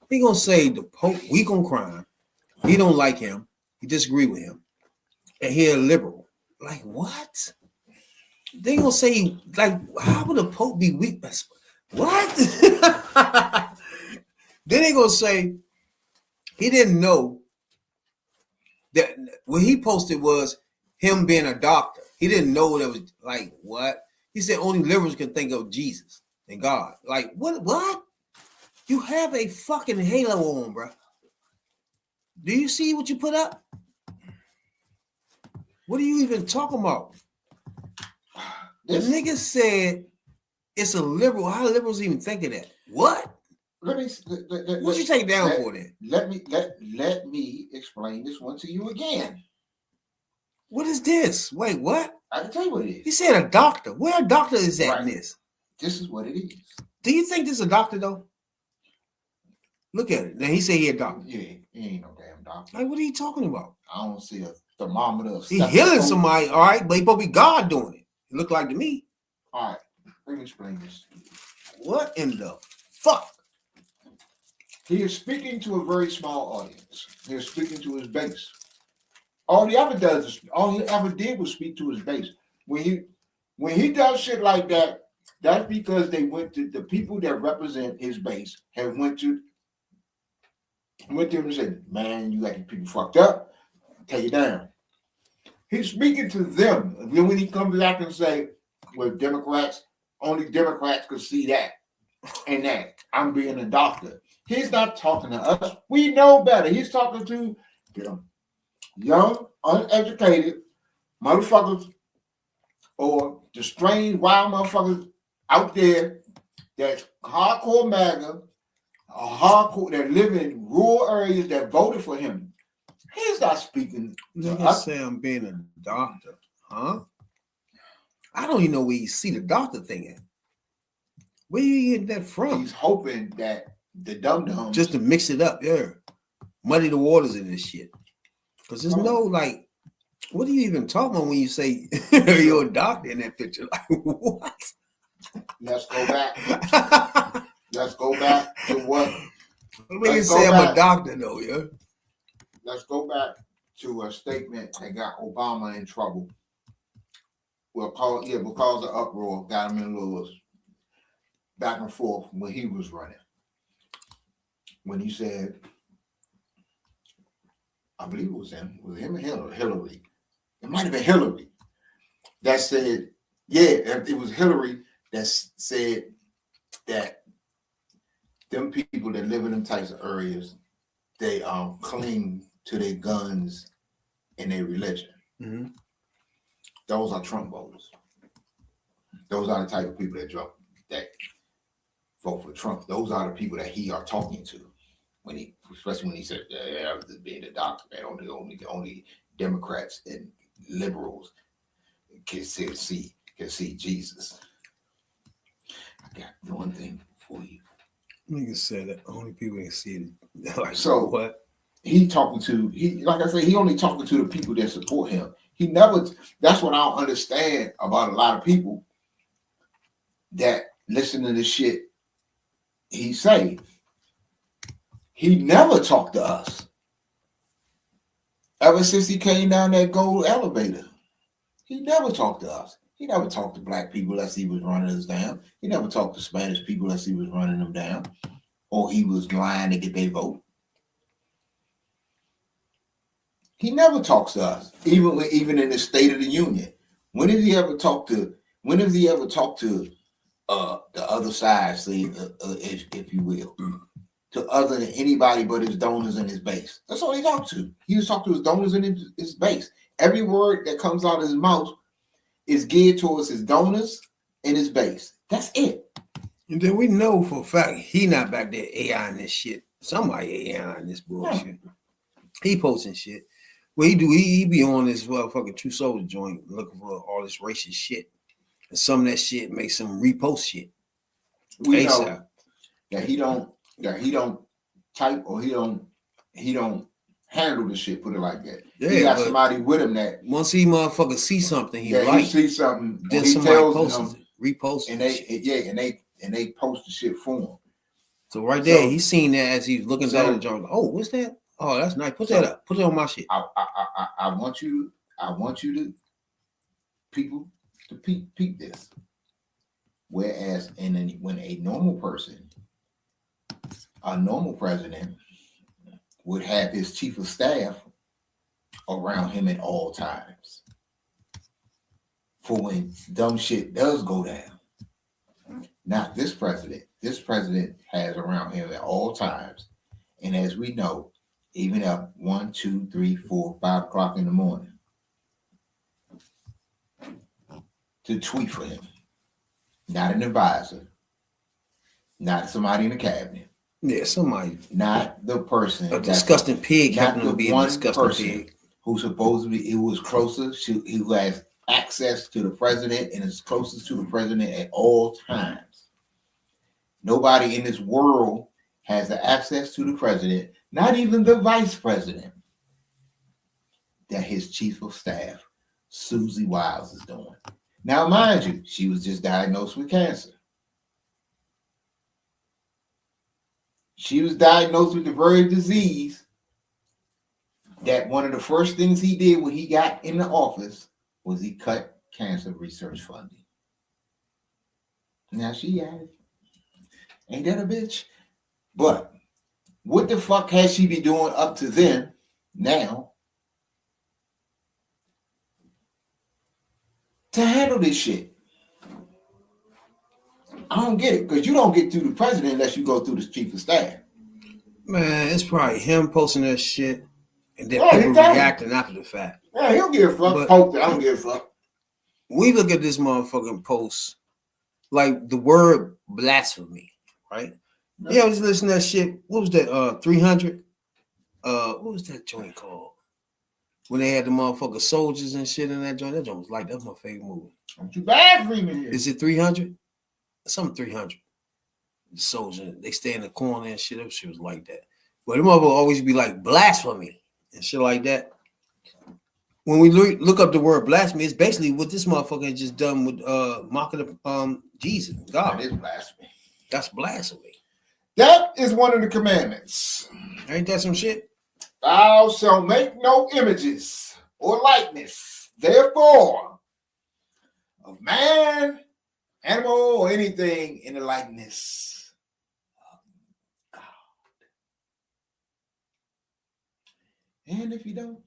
He gonna say the Pope weak on crime. He don't like him. He disagree with him, and he a liberal. Like what? They gonna say like, how would the Pope be weak? What? Then they gonna say he didn't know that what he posted was him being a doctor. He didn't know that was like what? He said only liberals can think of Jesus and God. Like what? What? You have a fucking halo on, bro. Do you see what you put up? What are you even talking about? The nigga said it's a liberal. How liberals even think of that? What? What you take down for then?
Let me explain this one to you again.
What is this? Wait, what?
I can tell you what it
He
is.
said a doctor. Where a doctor is at in
Right.
this?
This is what it is.
Do you think this is a doctor though? Look at it. Now he said he a doctor.
Yeah, he ain't no damn doctor.
Like, what are you talking about?
I don't see a thermometer.
He healing somebody, all right, but he probably God doing it. It looked like to me.
All right, let me explain this.
What in the fuck?
He is speaking to a very small audience. He is speaking to his base. All he ever did was speak to his base. When he does shit like that, that's because they went to the people that represent his base have went to him and said, "Man, you got these people fucked up. Take it down." He's speaking to them. And then when he comes back and say, "Well, Democrats, only Democrats could see that and that. I'm being a doctor." He's not talking to us. We know better. He's talking to them young, uneducated motherfuckers or the strange, wild motherfuckers out there that's hardcore MAGA, hardcore that live in rural areas that voted for him. He's not speaking to
Nigga
us.
say I'm being a doctor, huh? I don't even know where you see the doctor thing at. Where you get that from?
He's hoping that the dum-dums
Just to mix it up, yeah. Muddy the waters in this shit. Because there's no like, what are you even talking about when you say you're a doctor in that picture? Like, what?
Let's go back. Let's go back to what.
Nigga
Let's
say
go
I'm a
back.
doctor though, yeah.
Let's go back to a statement that got Obama in trouble. Because of uproar, got him in a little back and forth when he was running. When he said, I believe it was him or Hillary. It might have been Hillary that said, it was Hillary that said that them people that live in them types of areas, they cling to their guns and their religion.
Mm-hmm.
Those are Trump voters. Those are the type of people that vote for Trump. Those are the people that he are talking to especially when he said being a doctor, that only Democrats and liberals can see Jesus. I got one thing for you.
Nigga said that only people can see it. Like,
so
what?
Like I said, he only talking to the people that support him. He never. That's what I don't understand about a lot of people that listen to the shit he say. He never talked to us. Ever since he came down that gold elevator, he never talked to us. He never talked to black people unless he was running us down. He never talked to Spanish people unless he was running them down, or he was lying to get their vote. He never talks to us, even in the State of the Union. When did he ever talk to? When has he ever talked to the other side, if you will, to other than anybody but his donors and his base? That's all he talked to. He was talking to his donors and his base. Every word that comes out of his mouth is geared towards his donors and his base. That's it.
And then we know for a fact he not back there AI in this shit. Somebody AI in this bullshit. Yeah. He posting shit. What he do, he be on this motherfucking True Soldier joint looking for all this racist shit. And some of that shit makes him repost shit.
We know that he don't type or he don't handle the shit, put it like that. Yeah, he got somebody with him that
once he motherfucker see something he
he see something,
then somebody posts it, reposts
and they post the shit for him.
So right there, he's seen that as he's looking down the joint. Oh, what's that? Oh, that's nice. Put that up. Put it on my shit.
I want you to people to peep this. Whereas when a normal person, a normal president would have his chief of staff around him at all times for when dumb shit does go down. Not this president. This president has around him at all times. And as we know, even up 1, 2, 3, 4, 5 o'clock in the morning to tweet for him. Not an advisor. Not somebody in the cabinet.
Yeah, somebody.
Not the person.
A disgusting pig.
Not the one person who supposedly was closer to, who has access to the president and is closest to the president at all times. Nobody in this world has the access to the president, not even the vice president, that his chief of staff, Susie Wiles, is doing. Now, mind you, she was just diagnosed with cancer. She was diagnosed with the very disease that one of the first things he did when he got in the office was he cut cancer research funding. Now she got it. Ain't that a bitch? But what the fuck has she been doing up to then, now, to handle this shit? I don't get it, because you don't get through the president unless you go through the chief of staff.
Man, it's probably him posting that shit and then people reacting after the fact.
Yeah, he don't give a fuck. Post it. I don't give a fuck.
We look at this motherfucking post like the word blasphemy, right? Yeah, I was listening to that shit. What was that? 300? What was that joint called? When they had the motherfucking soldiers and shit in that joint. That joint was like, that's my favorite movie.
I'm too bad for me.
Is it 300? Something 300. The soldier, they stay in the corner and shit. That shit was like that. But the motherfucker always be like blasphemy and shit like that. When we look up the word blasphemy, it's basically what this motherfucker just done with mocking Jesus, God.
That is blasphemy.
That's blasphemy.
That is one of the commandments.
Ain't that some shit?
Thou shalt make no images or likeness, therefore, of man, animal, or anything in the likeness of God. And if you don't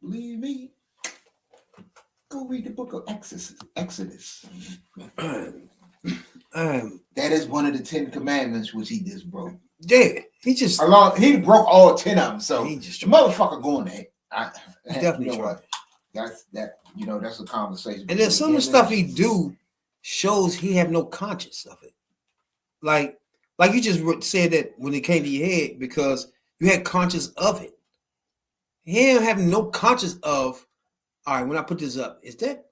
believe me, go read the book of Exodus. That is one of the 10 commandments which he just broke.
Yeah, he
broke all 10 of them. So he just the motherfucker going there.
Definitely.
That's a conversation.
And then some of the stuff he do shows he have no conscience of it. Like you just said that when it came to your head because you had conscience of it. He don't have no conscience of, all right, when I put this up, is that,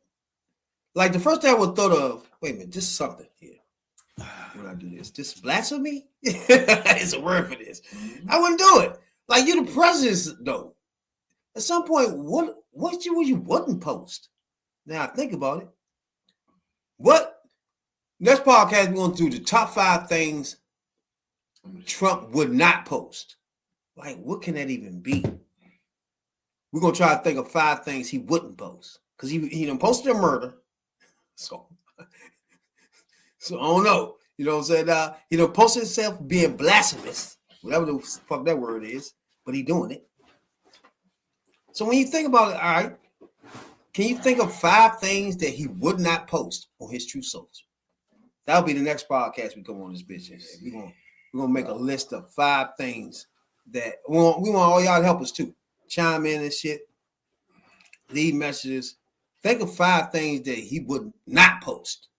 like the first thing I would thought of, wait a minute, this is something here. When I do this blasphemy? It's a word for this. I wouldn't do it. Like you're the president, though. At some point, what you wouldn't post? Now think about it. What? Next podcast, we're going to do the top 5 things Trump would not post. Like, what can that even be? We're going to try to think of 5 things he wouldn't post. Because he done posted a murder. So I don't know. You know what I'm saying? He done posted himself being blasphemous. Whatever the fuck that word is. But he doing it. So when you think about it, all right, can you think of 5 things that he would not post on his True Social? That'll be the next podcast we come on this bitch. We're gonna make a list of 5 things that we want all y'all to help us too. Chime in and shit. Leave messages. Think of 5 things that he would not post.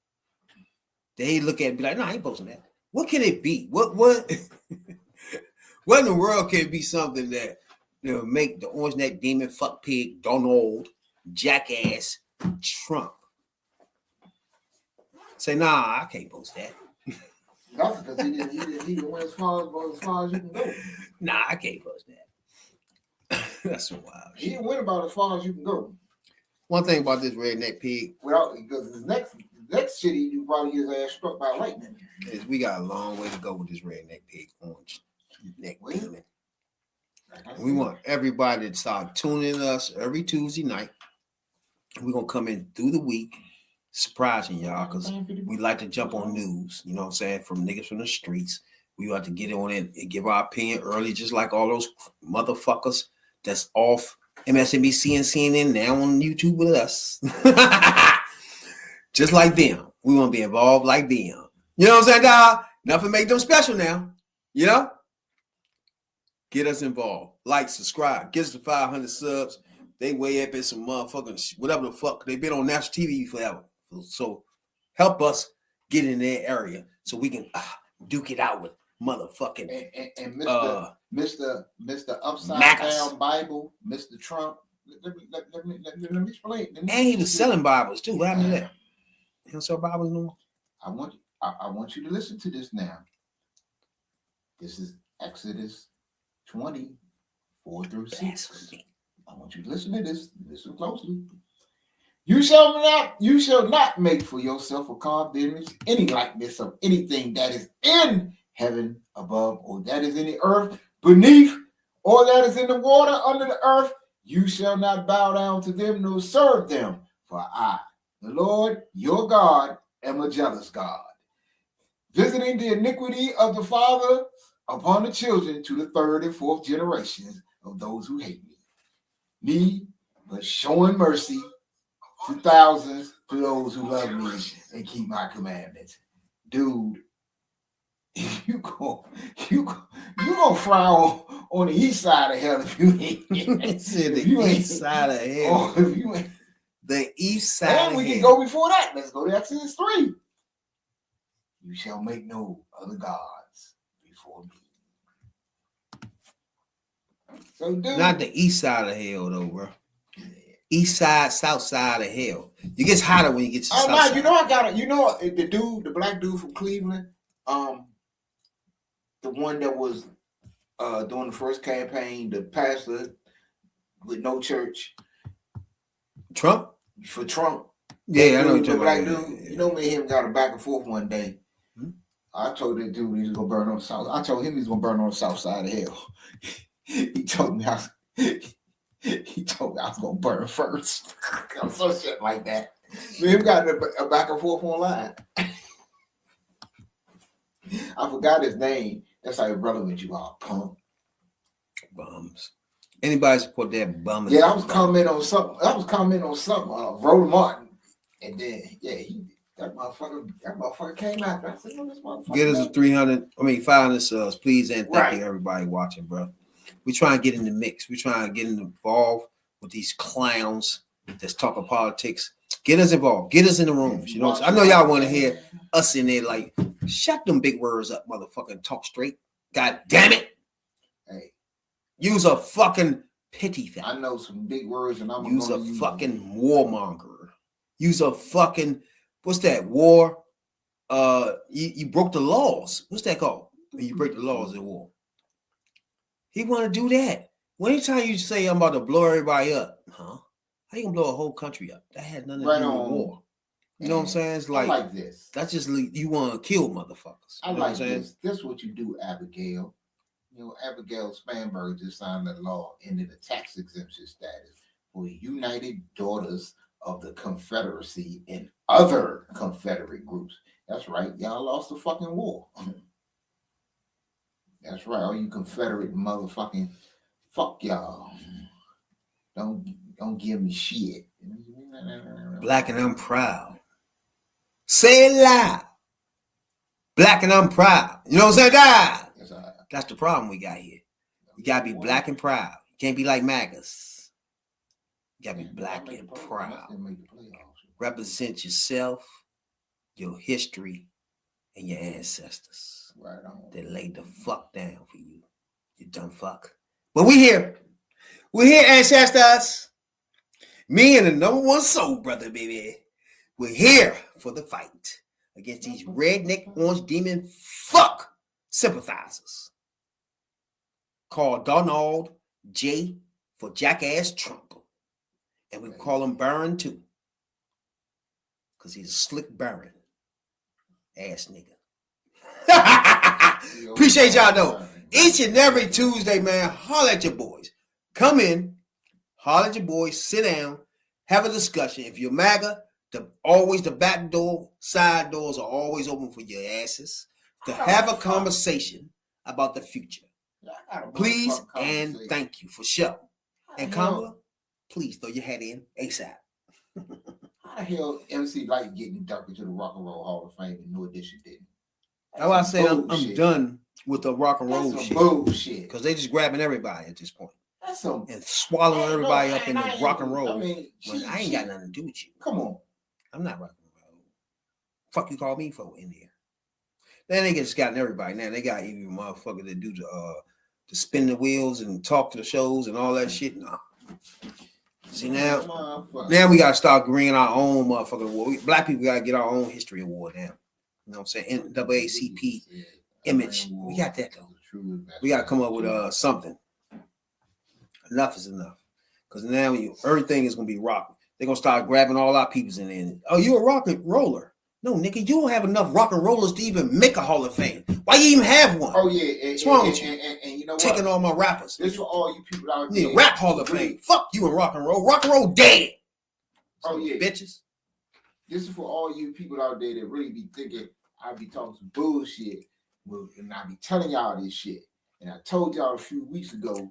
That he look at and be like, no, I ain't posting that. What can it be? What what in the world can it be something that make the orange neck demon, fuck pig, Donald, jackass, Trump? Say, nah, I can't post that.
That's because he didn't went as far as you can go.
Nah, I can't post that. That's so wild.
He didn't win about as far as you can go.
One thing about this redneck pig,
because the next shit he do probably his ass struck by lightning.
Is we got a long way to go with this redneck pig orange neck demon. We want everybody to start tuning in us every Tuesday night. We're gonna come in through the week, surprising y'all, because we like to jump on news, you know what I'm saying, from niggas from the streets. We like to get on it and give our opinion early, just like all those motherfuckers that's off MSNBC and CNN now on YouTube with us. Just like them. We want to be involved like them. You know what I'm saying, dog? Nothing make them special now. You know? Get us involved. Like, subscribe. Get us to 500 subs. They way up in some motherfucking whatever the fuck. They've been on national TV forever. So help us get in their area so we can duke it out with motherfucking
and Mr. Upside
Macca's.
Down Bible, Mr. Trump. Let me explain.
And he was selling Bibles too. What happened to that? He don't sell Bibles no more.
I want you to listen to this now. This is Exodus 20:4-6. I want you to listen to this. Listen closely. You shall not make for yourself a carved image, any likeness of anything that is in heaven above, or that is in the earth beneath, or that is in the water under the earth. You shall not bow down to them nor serve them. For I, the Lord your God, am a jealous God, visiting the iniquity of the father upon the children to the 3rd and 4th generations of those who hate me, but showing mercy to thousands to those who love me and keep my commandments. Dude, you gonna fry on the east side of hell if you ain't.
The east side of hell.
If you ain't.
The east side
And
of
we
hell.
can go before that. Let's go to Exodus 3. You shall make no other gods before me. So, dude.
Not the east side of hell, though, bro. East side, south side of hell. It gets hotter when you get to the south side.
The black dude from Cleveland, the one that was during the first campaign, the pastor with no church.
Trump?
For Trump.
Yeah, I know
the black
about.
dude. You know, me and him got a back and forth one day.
Hmm?
I told that dude he was gonna burn on the south. I told him he was gonna burn on the south side of hell. He told me I was gonna burn first. Some shit like that. Me and him got a back and forth online. I forgot his name. That's how irrelevant you are, punk.
Bums. Anybody support that bum?
Yeah, I was commenting on something. Roland Martin, and then that motherfucker came out. I said, "No, this motherfucker."
Get us a 500 subs, please, and thank you everybody watching, bro. We try and get in the mix. We try and get involved with these clowns Let's talk about politics. Get us involved. Get us in the rooms. You know, I know y'all want to hear us in there like, shut them big words up, motherfucker. Talk straight. God damn it.
Hey,
use a fucking pity thing.
I know some big words, and I'm
use a fucking warmonger. Use a fucking what's that war? You broke the laws. What's that called? When you break the laws in war. He want to do that. Anytime you say I'm about to blow everybody up, huh? How you gonna blow a whole country up? That had nothing to do with war. You know what I'm saying? It's like
this.
That's just you want to kill motherfuckers.
I like this. This is what you do, Abigail. You know, Abigail Spanberg just signed the law into the tax exemption status for United Daughters of the Confederacy and other Confederate groups. That's right. Y'all lost the fucking war. That's right. All you Confederate motherfucking fuck y'all. Don't give me shit.
Black and I'm proud. Say it loud. Black and I'm proud. You know what I'm saying? That's the problem we got here. You gotta be black and proud. You can't be like MAGAs. You gotta be black and proud. Represent yourself, your history, and your ancestors.
Right on.
They laid the fuck down for you. You dumb fuck. But we here. We're here, ancestors. Me and the number one soul brother, baby. We're here for the fight against these redneck orange demon fuck sympathizers. Called Donald J for Jackass Trump. And we call him Baron too. Because he's a slick Baron. Ass nigga. Appreciate y'all though. Each and every Tuesday, man, holler at your boys. Come in, holler at your boys, sit down, have a discussion. If you're MAGA, always the back door, side doors are always open for your asses to have a conversation about the future. Please and thank you for sure. And Kamala, please throw your hat in ASAP.
How the hell MC Light getting inducted to the Rock and Roll Hall of Fame and New Edition didn't?
That's why I say I'm done with the rock and roll shit.
Bullshit.
Because they just grabbing everybody at this point.
And
swallowing everybody up in the rock and roll.
I mean,
I ain't got nothing to do with you.
Come on.
I'm not rock and roll. Fuck you call me for in there. Then they just gotten everybody. Now they got even motherfucker that do the spin the wheels and talk to the shows and all that shit. Nah. See now we gotta start bringing our own motherfucking award. Black people gotta get our own history award now. You know what I'm saying? NAACP image. We got that though. We gotta come up with something. Enough is enough. Because now everything is gonna be rock. They're gonna start grabbing all our peoples in there. Oh, you a rock and roller? No, nigga, you don't have enough rock and rollers to even make a Hall of Fame. Why you even have one?
Oh yeah,
what's wrong with you?
And you know what?
Taking all my rappers.
This for all you people out there.
Yeah, rap Hall of Fame. Fuck you and rock and roll. Rock and roll dead.
Oh yeah,
bitches.
This is for all you people out there that really be thinking I be talking some bullshit, and I be telling y'all this shit. And I told y'all a few weeks ago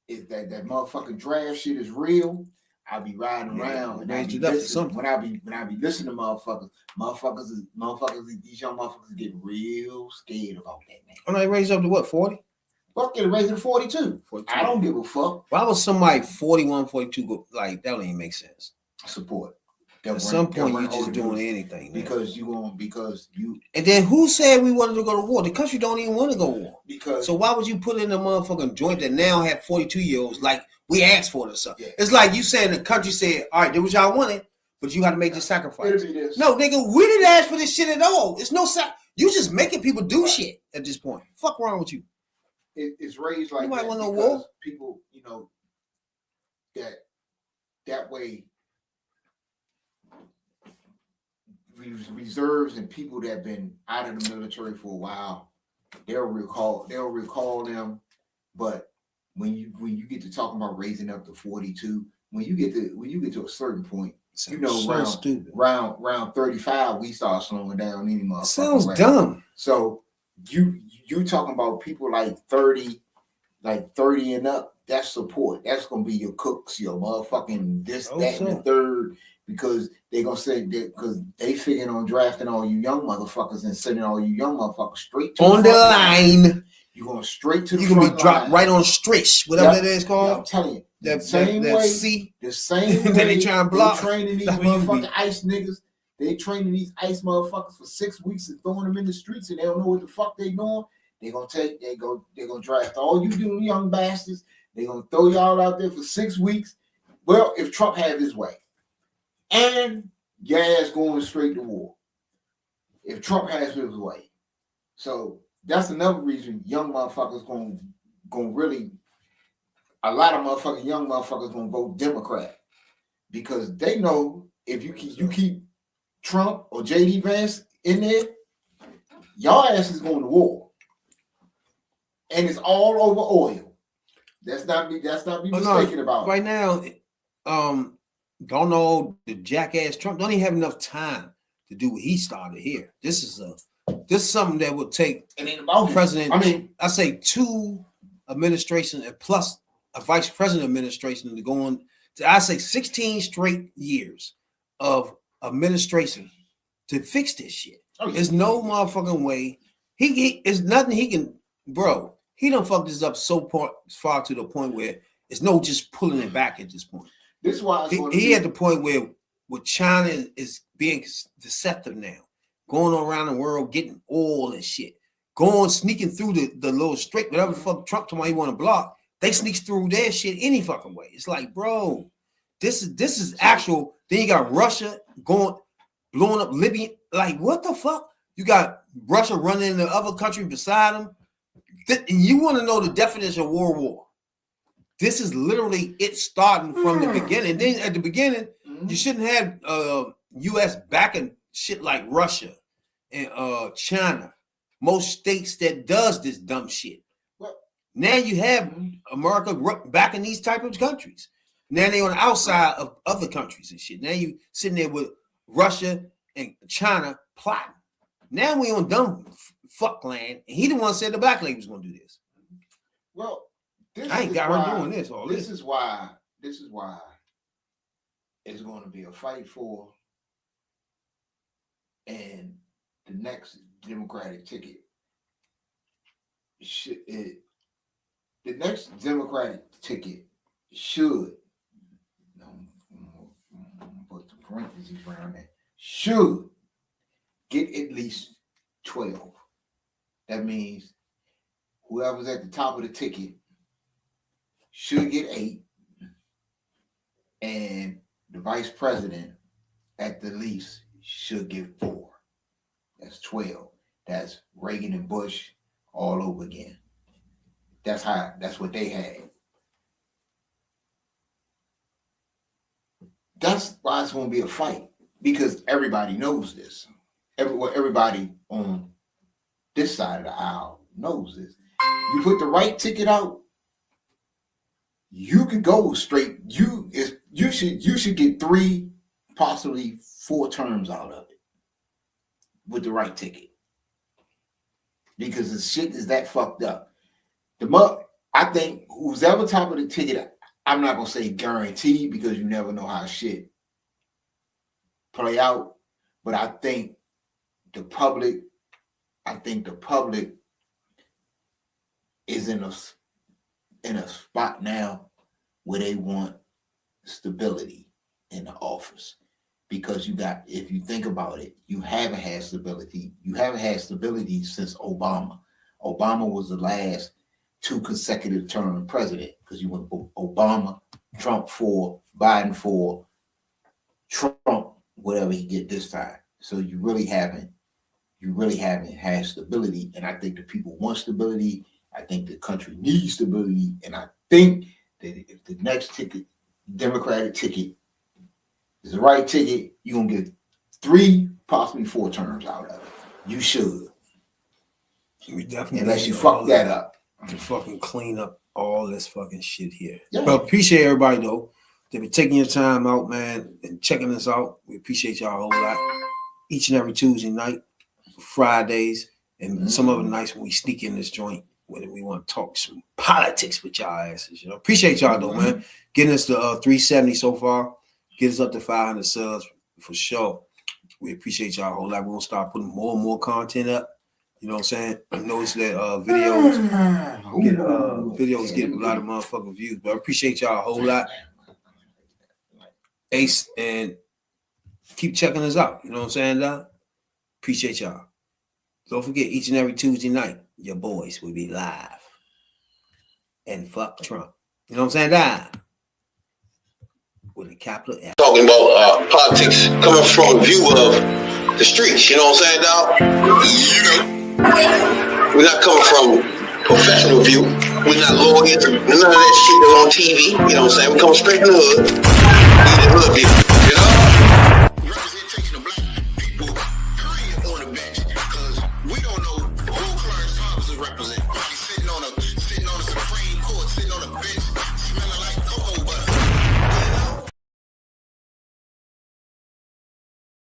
is that motherfucking draft shit is real. I be riding around and I be listening. When I be listening to motherfuckers, these young motherfuckers get real scared about that, man.
Oh, they raised up to what, 40?
Fuck, get raised to 42. I don't give a fuck.
Why was somebody 41, 42 go, like that don't even make sense?
Support.
At some point, you're just doing anything.
Because you.
And then who said we wanted to go to war? The country don't even want to go to war.
Because
so why would you put in a motherfucking joint that now have 42-year-olds like we asked for it or something? Yeah. It's like you saying the country said, all right, did what y'all wanted, but you had to make this sacrifice. No, nigga, we didn't ask for this shit at all. It's no you just making people do shit at this point. Fuck wrong with you?
It's raised like
nobody want no war.
People, you know, that way. Reserves and people that have been out of the military for a while, they'll recall them. But when you get to talking about raising up to 42, when you get to a certain point, you know, round 35, we start slowing down any motherfucker.
Sounds dumb.
So you talking about people like 30 and up, that's support. That's gonna be your cooks, your motherfucking this, that, and the third. Because they're gonna say that because they figuring on drafting all you young motherfuckers and sending all you young motherfuckers straight to
on the line.
You're going straight to the
front line. You can be dropped right on stretch, whatever that is called.
I'm telling you,
that
same way,
C
the same
that
way
they trying to block.
they training these motherfucking ICE niggas. They training these ICE motherfuckers for 6 weeks and throwing them in the streets, and they don't know what the fuck they doing. They're gonna draft all you young bastards. They're gonna throw y'all out there for 6 weeks. Well, if Trump had his way, and your ass going straight to war. If Trump has his way. So that's another reason young motherfuckers gonna really, a lot of motherfucking young motherfuckers gonna vote Democrat, because they know if you keep Trump or J.D. Vance in there, y'all ass is going to war. And it's all over oil. That's not be mistaken about.
Right now, don't know the jackass Trump don't even have enough time to do what he started here. This is something that would take president.
I mean,
I say 2 administrations and plus a vice president administration to go on to, I say 16 straight years of administration to fix this shit. There's no motherfucking way. He is nothing he can, bro. He done fucked this up so far to the point where it's no just pulling it back at this point.
This is why
he at the point where China is being deceptive now, going around the world getting oil and shit, sneaking through the little strait, whatever the fuck Trump told me he want to block. They sneaks through their shit any fucking way. It's like, bro, this is actual. Then you got Russia blowing up Libya. Like, what the fuck? You got Russia running in the other country beside them. You want to know the definition of World War? This is literally it starting from the beginning. Then at the beginning, you shouldn't have U.S. backing shit like Russia and China. Most states that does this dumb shit. Now you have America backing these type of countries. Now they on the outside of other countries and shit. Now you sitting there with Russia and China plotting. Now we on dumb fuck land, and he the one said the black lady was gonna do this.
Well,
I ain't got her doing this.
This is why it's going to be a fight for, and the next Democratic ticket the next Democratic ticket should, put the parentheses around that, should get at least 12. That means whoever's at the top of the ticket should get 8, and the vice president at the least should get 4. That's 12. That's Reagan and Bush all over again. That's what they had. That's why it's going to be a fight, because everybody knows this. Everybody on this side of the aisle knows this. You put the right ticket out, you could go straight. You should get 3, possibly 4 terms out of it with the right ticket, because the shit is that fucked up. I think who's ever top of the ticket, I'm not gonna say guaranteed, because you never know how shit play out. But I think the public is in a spot now where they want stability in the office, because if you think about it, you haven't had stability. You haven't had stability since Obama. Obama was the last 2 consecutive term president, because you went Obama, Trump 4, Biden 4, Trump, whatever he get this time. So you really haven't had stability. And I think the people want stability. I think the country needs stability. And I think that if the next ticket, Democratic ticket, is the right ticket, you're going to get 3, possibly 4 terms out of it. You should.
We definitely,
unless you fuck that up.
To fucking clean up all this fucking shit here.
Yeah.
But appreciate everybody though. They've been taking your time out, man, and checking us out. We appreciate y'all a whole lot. Each and every Tuesday night, Fridays, and some other nights when we sneak in this joint, when we want to talk some politics with y'all asses. Appreciate y'all though, man. Getting us to 370 so far. Get us up to 500 subs for sure. We appreciate y'all a whole lot. We're gonna start putting more and more content up. You know what I'm saying? I noticed that videos get a lot of motherfucking views, but I appreciate y'all a whole lot. Ace, and keep checking us out. You know what I'm saying, dog? Appreciate y'all. Don't forget, each and every Tuesday night, your boys will be live. And fuck Trump. You know what I'm saying, dog? With a capital F.
Talking about politics coming from a view of the streets, you know what I'm saying, dog? You know, we're not coming from professional view. We're not lawyers, none of that shit that's on TV. You know what I'm saying? We come straight from the hood. We the hood view, you know? Representation of black people, period, on the bench, because we don't know who Clarence Thomas is representing.